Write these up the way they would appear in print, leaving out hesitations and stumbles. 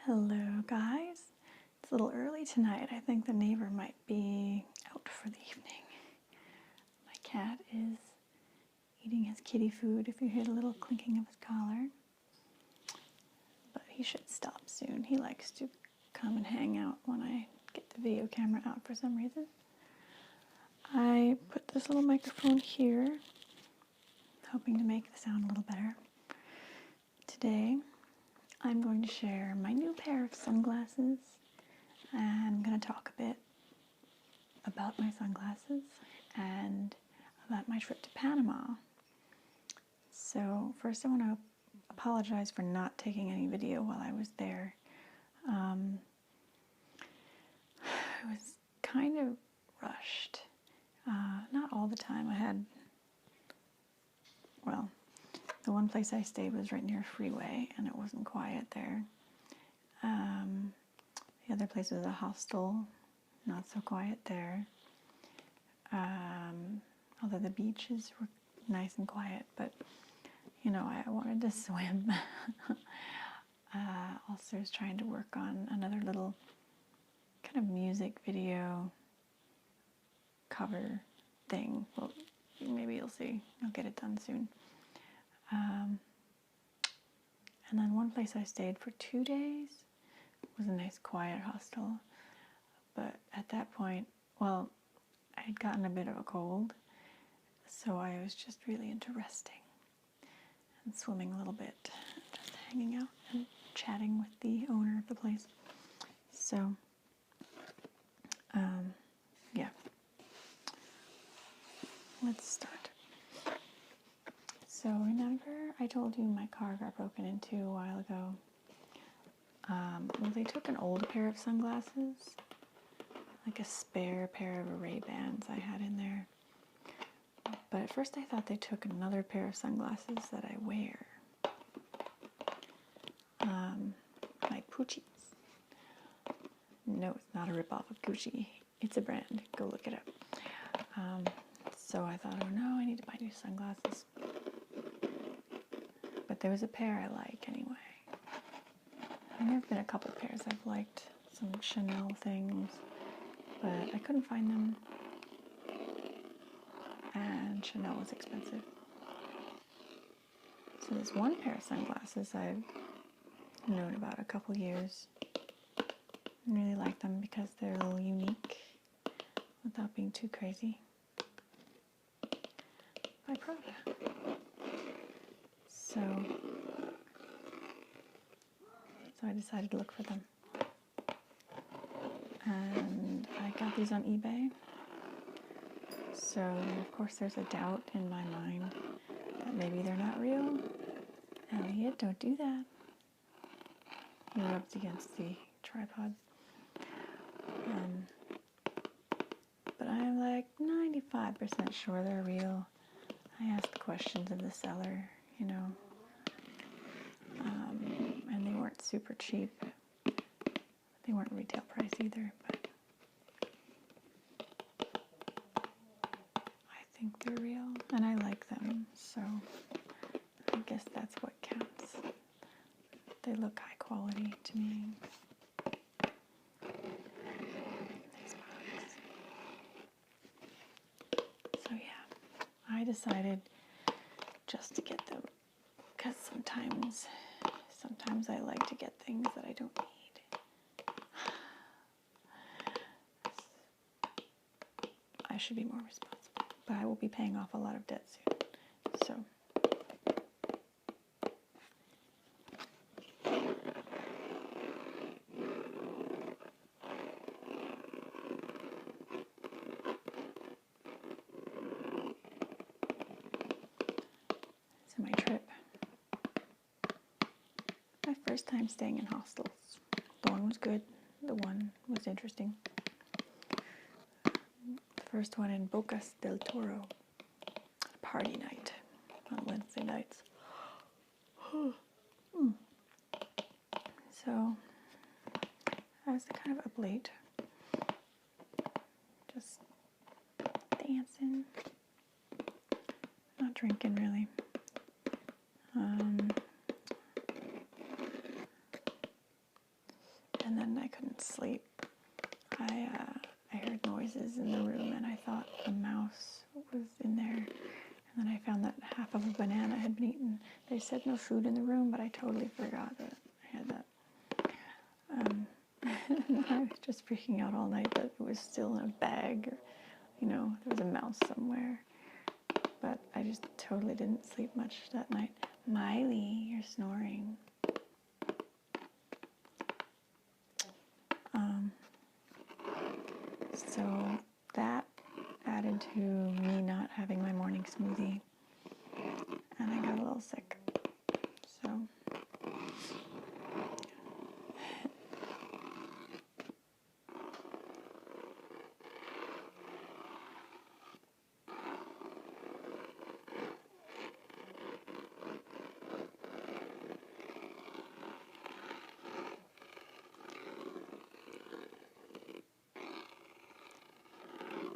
Hello guys. It's a little early tonight. I think the neighbor might be out for the evening. My cat is eating his kitty food if you hear the little clinking of his collar. But he should stop soon. He likes to come and hang out when I get the video camera out for some reason. I put this little microphone here, hoping to make the sound a little better. Today I'm going to share my new pair of sunglasses. I'm going to talk a bit about my sunglasses and about my trip to Panama. So first I want to apologize for not taking any video while I was there. I was kind of rushed. Not all the time. The one place I stayed was right near a freeway and it wasn't quiet there. The other place was a hostel, not so quiet there. Although the beaches were nice and quiet, but you know, I wanted to swim. Also, I was trying to work on another little kind of music video cover thing. Well, maybe you'll see. I'll get it done soon. And then one place I stayed for 2 days was a nice quiet hostel. But at that point, well, I had gotten a bit of a cold, so I was just really into resting and swimming a little bit, just hanging out and chatting with the owner of the place. So, yeah. Let's start. So remember I told you my car got broken into a while ago? Well, they took an old pair of sunglasses, like a spare pair of Ray-Bans I had in there. But at first I thought they took another pair of sunglasses that I wear. My Poochies. No, it's not a ripoff of Gucci. It's a brand. Go look it up. So I thought, oh no, I need to buy new sunglasses. But there was a pair I like anyway. And there have been a couple pairs I've liked, some Chanel things, but I couldn't find them. And Chanel was expensive. So there's one pair of sunglasses I've known about a couple years. I really like them because they're a little unique without being too crazy. By Prada. So I decided to look for them. And I got these on eBay. So, of course, there's a doubt in my mind that maybe they're not real. Elliot, don't do that. He rubs against the tripod. But I'm like 95% sure they're real. I asked questions of the seller, you know. And they weren't super cheap. They weren't retail price either, but I think they're real, and I like them, so I guess that's what counts. They look high quality to me. Nice box. So yeah, I decided just to get them, because sometimes I like to get things that I don't need. I should be more responsible, but I will be paying off a lot of debt soon. So my trip. My first time staying in hostels. The one was good. The one was interesting. The first one in Bocas del Toro. Party night on Wednesday nights. So I was kind of up late. Just dancing. Not drinking really. couldn't sleep. I heard noises in the room and I thought a mouse was in there. And then I found that half of a banana had been eaten. They said no food in the room, but I totally forgot that I had that. I was just freaking out all night that it was still in a bag, or, there was a mouse somewhere. But I just totally didn't sleep much that night. Miley, you're snoring. So that added to me not having my morning smoothie, and I got a little sick. So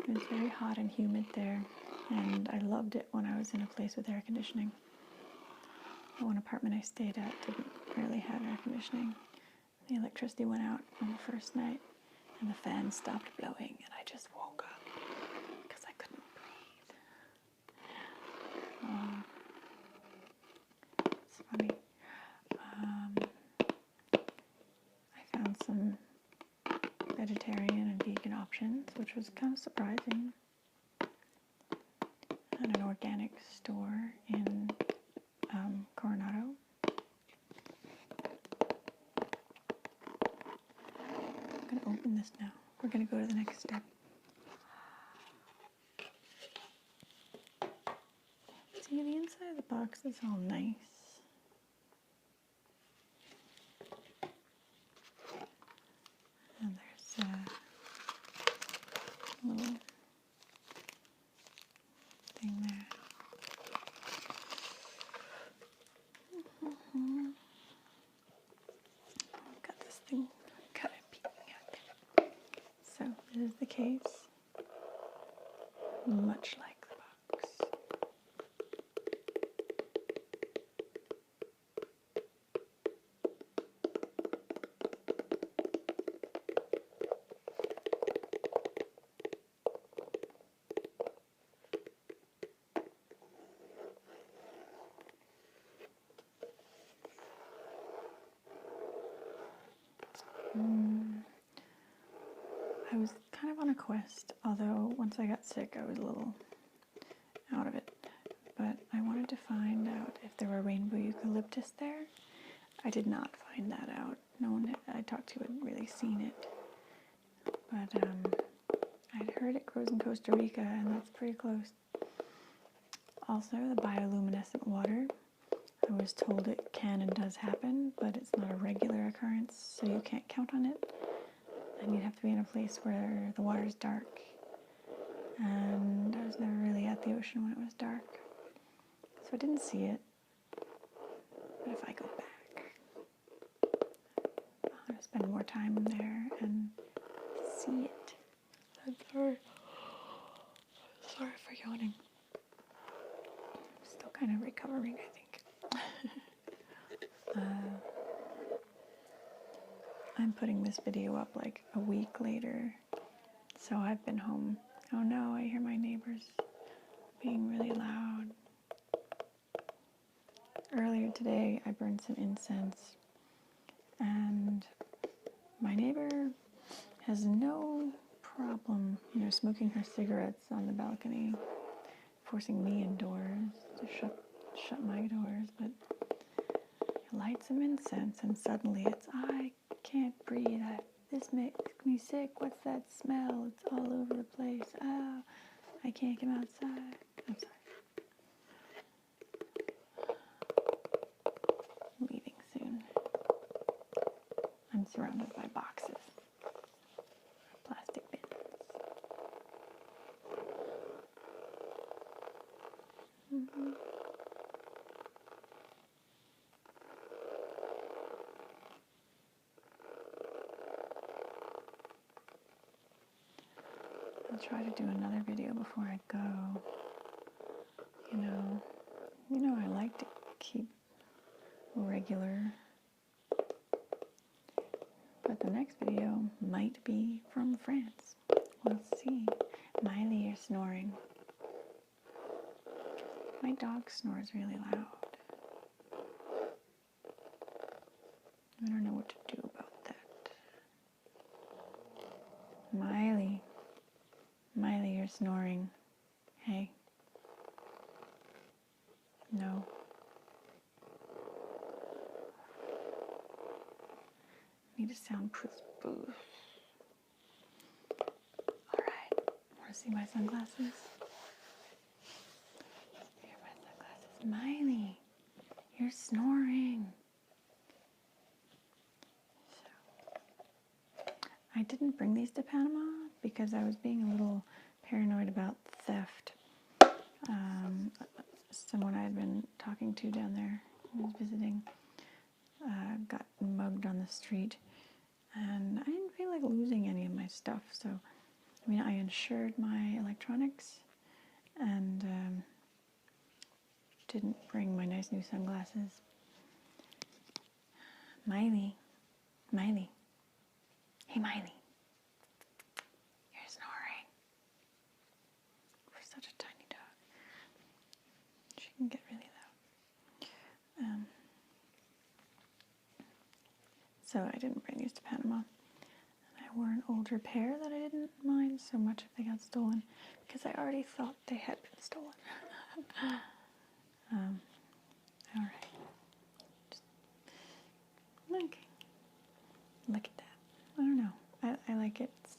it was very hot and humid there, and I loved it when I was in a place with air conditioning. The one apartment I stayed at didn't really have air conditioning. The electricity went out on the first night, and the fan stopped blowing, and I just woke up because I couldn't breathe. It's funny. I found some vegetarian and vegan options, which was kind of surprising, at an organic store in Coronado. I'm going to open this now. We're going to go to the next step. See, the inside of the box is all nice. And there's a little thing there. I've got this thing kind of peeking out there. So this is the case, much like the box. I was kind of on a quest, although once I got sick I was a little out of it. But I wanted to find out if there were rainbow eucalyptus there. I did not find that out. No one I talked to had really seen it. But I'd heard it grows in Costa Rica, and that's pretty close. Also, the bioluminescent water. I was told it can and does happen, but it's not a regular occurrence, so you can't count on it. And you'd have to be in a place where the water's dark. And I was never really at the ocean when it was dark. So I didn't see it. But if I go back, I'm going to spend more time there and see it. I'm sorry. Sorry for yawning. I'm still kind of recovering, I think. I'm putting this video up like a week later, so I've been home. Oh no, I hear my neighbors being really loud. Earlier today, I burned some incense, and my neighbor has no problem, smoking her cigarettes on the balcony, forcing me indoors to shut my doors, but light some incense, and suddenly it's, I can't breathe. This makes me sick. What's that smell? It's all over the place. Oh, I can't come outside. I'm sorry. I'm leaving soon. I'm surrounded by boxes, plastic bins. I'll try to do another video before I go. I like to keep regular, but the next video might be from France. We'll see. Miley, you're snoring. My dog snores really loud. I don't know what to do about that. Miley. Miley, you're snoring. Hey. No. Need a soundproof booth. Alright. Want to see my sunglasses? Here are my sunglasses. Miley, you're snoring. I didn't bring these to Panama because I was being a little paranoid about theft. Someone I had been talking to down there who was visiting got mugged on the street, and I didn't feel like losing any of my stuff. So, I mean, I insured my electronics and didn't bring my nice new sunglasses. Miley. Miley. Hey, Miley. You're snoring. For such a tiny dog. She can get really loud. So I didn't bring these to Panama. And I wore an older pair that I didn't mind so much if they got stolen, because I already thought they had been stolen. All right. Okay. Look at that. I don't know. I like it. It's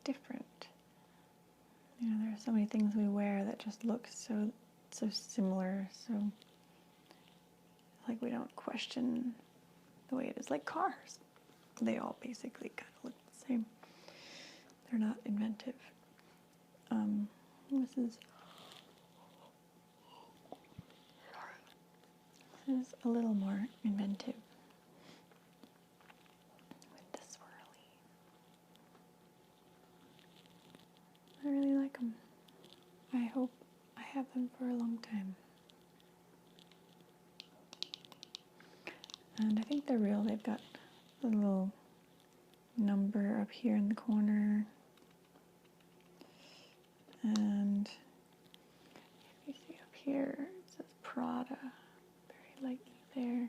different. You know, there are so many things we wear that just look so similar, so like we don't question the way it is. Like cars. They all basically kind of look the same. They're not inventive. This is a little more inventive with the swirly. I really like them. I hope I have them for a long time. And I think they're real. They've got a little number up here in the corner. And if you see up here, it says Prada. Very lightly there.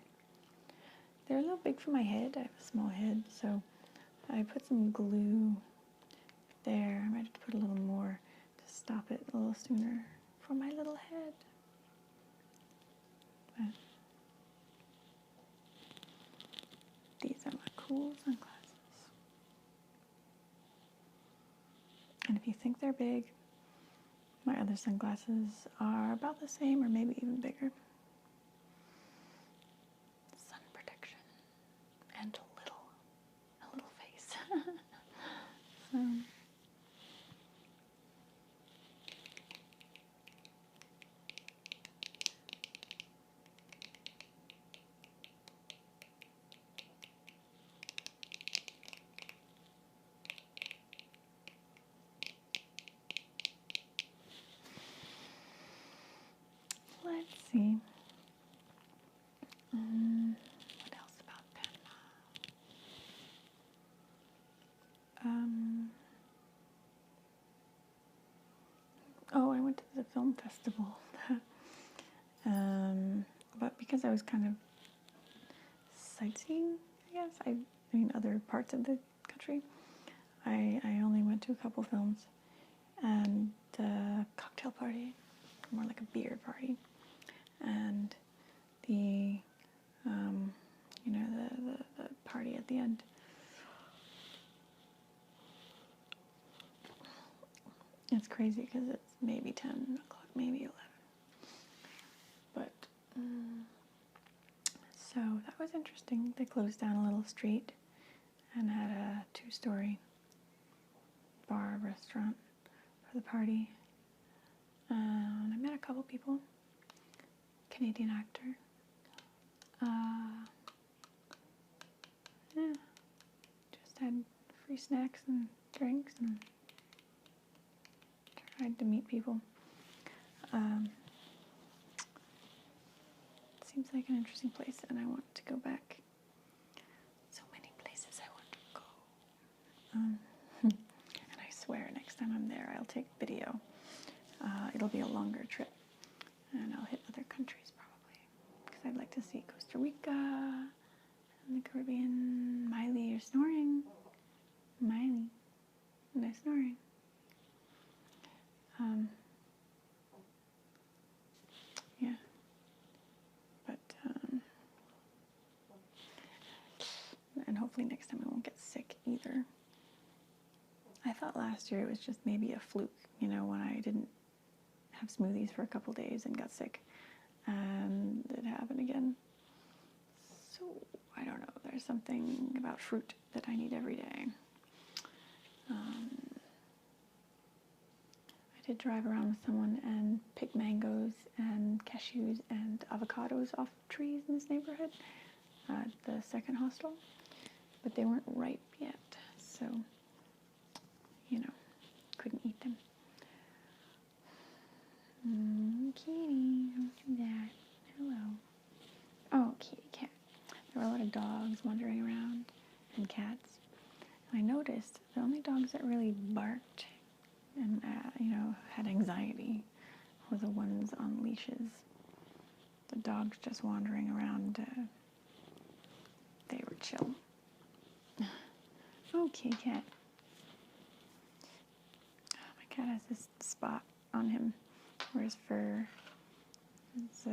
They're a little big for my head. I have a small head, so I put some glue there. I might have to put a little more to stop it a little sooner for my little head. But these are my cool sunglasses. And if you think they're big, my other sunglasses are about the same or maybe even bigger. Sun protection and a little face. So let's see. What else about Panama? Oh, I went to the film festival. But because I was kind of sightseeing, I guess, I mean other parts of the country, I only went to a couple films, and the cocktail party, more like a beer party, and the the party at the end. It's crazy because it's maybe 10 o'clock, maybe 11. But so that was interesting. They closed down a little street and had a 2-story bar restaurant for the party. And I met a couple people. Canadian actor. Yeah, just had free snacks and drinks and tried to meet people. Seems like an interesting place, and I want to go back. So many places. And I swear next time I'm there, I'll take video. It'll be a longer trip, and I'll hit other countries probably, because I'd like to see Costa Rica and the Caribbean. Miley, you're snoring. Miley, no snoring. Yeah, but and hopefully next time I won't get sick either. I thought last year it was just maybe a fluke, when I didn't have smoothies for a couple days and got sick, and it happened again. So I don't know, there's something about fruit that I need every day. I did drive around with someone and pick mangoes and cashews and avocados off trees in this neighborhood at the second hostel, but they weren't ripe yet, so couldn't eat them. Kitty, don't do that. Hello. Oh, kitty cat. There were a lot of dogs wandering around and cats. And I noticed the only dogs that really barked and, had anxiety were the ones on leashes. The dogs just wandering around, they were chill. Oh, kitty cat. My cat has this spot on him where his fur is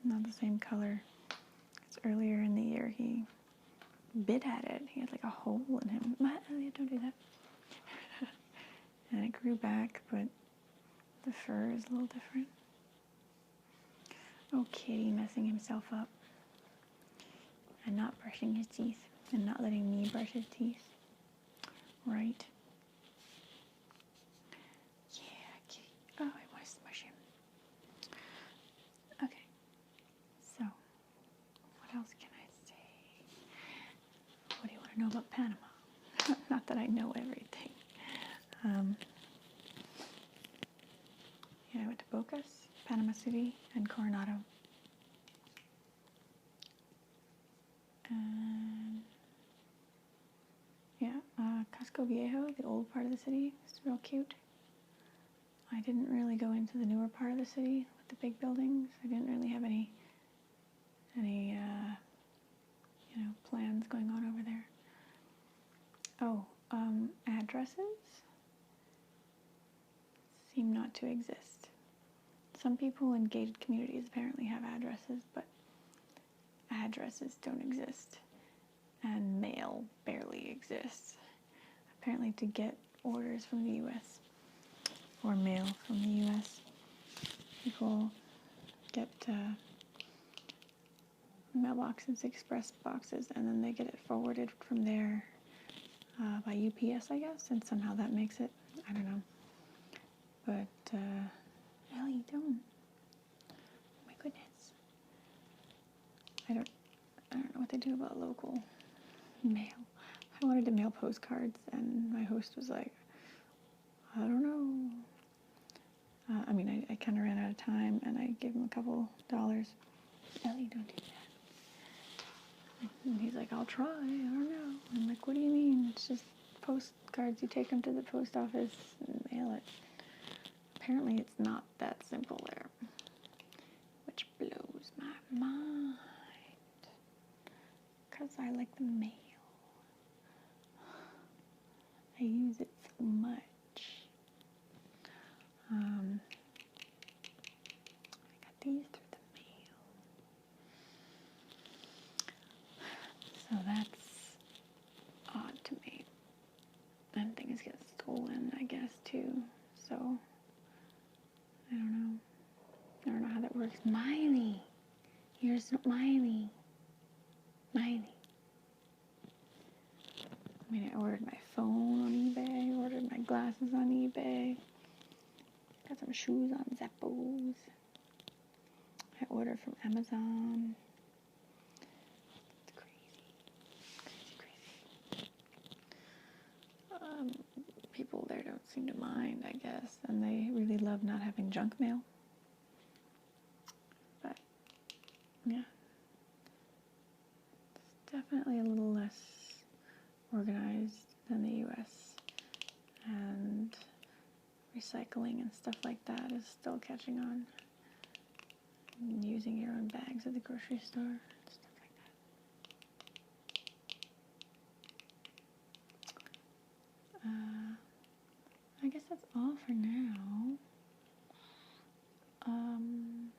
not the same color. Because earlier in the year he bit at it. He had like a hole in him. Elliot, don't do that. And it grew back, but the fur is a little different. Oh, kitty, messing himself up. And not brushing his teeth. And not letting me brush his teeth. Right? Yeah, kitty. Oh, I want to smush him. Okay. So, what else can I say? What do you want to know about Panama? Not that I know everything. Yeah, I went to Bocas, Panama City, and Coronado. And yeah, Casco Viejo, the old part of the city, is real cute. I didn't really go into the newer part of the city with the big buildings. I didn't really have any plans going on over there. Oh, addresses seem not to exist. Some people in gated communities apparently have addresses, but addresses don't exist. And mail barely exists. Apparently to get orders from the U.S. or mail from the U.S., people get mailboxes, express boxes, and then they get it forwarded from there by UPS, I guess, and somehow that makes it, I don't know. But, Ellie, don't. Oh my goodness. I don't know what they do about local mail. I wanted to mail postcards, and my host was like, I don't know. I kind of ran out of time, and I gave him a couple $. Ellie, don't do that. And he's like, I'll try. I don't know. I'm like, what do you mean? It's just postcards. You take them to the post office and mail it. Apparently, it's not that simple there, which blows my mind. Because I like the mail. I use it so much. I got these through the mail. So that's odd to me. And things get stolen, I guess, too. So, I don't know. I don't know how that works. Miley! Here's Miley. Miley. I ordered my phone on eBay. I ordered my glasses on eBay. Got some shoes on Zappos. I ordered from Amazon. It's crazy. People there don't seem to mind, I guess, and they really love not having junk mail. But, yeah. It's definitely a little less organized than the U.S. recycling and stuff like that is still catching on. And using your own bags at the grocery store and stuff like that. I guess that's all for now. I'm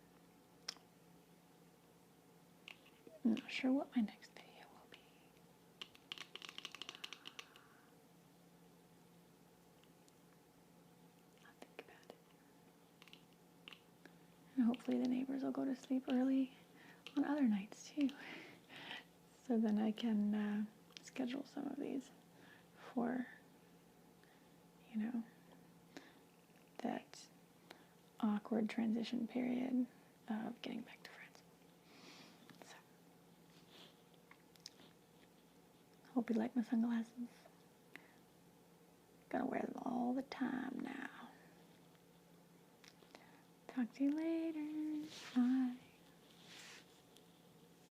not sure what my next video will be. I'll think about it. And hopefully the neighbors will go to sleep early on other nights too. So then I can schedule some of these for, that awkward transition period of getting back to friends. So, hope you like my sunglasses. Gotta wear them all the time now. Talk to you later. Bye.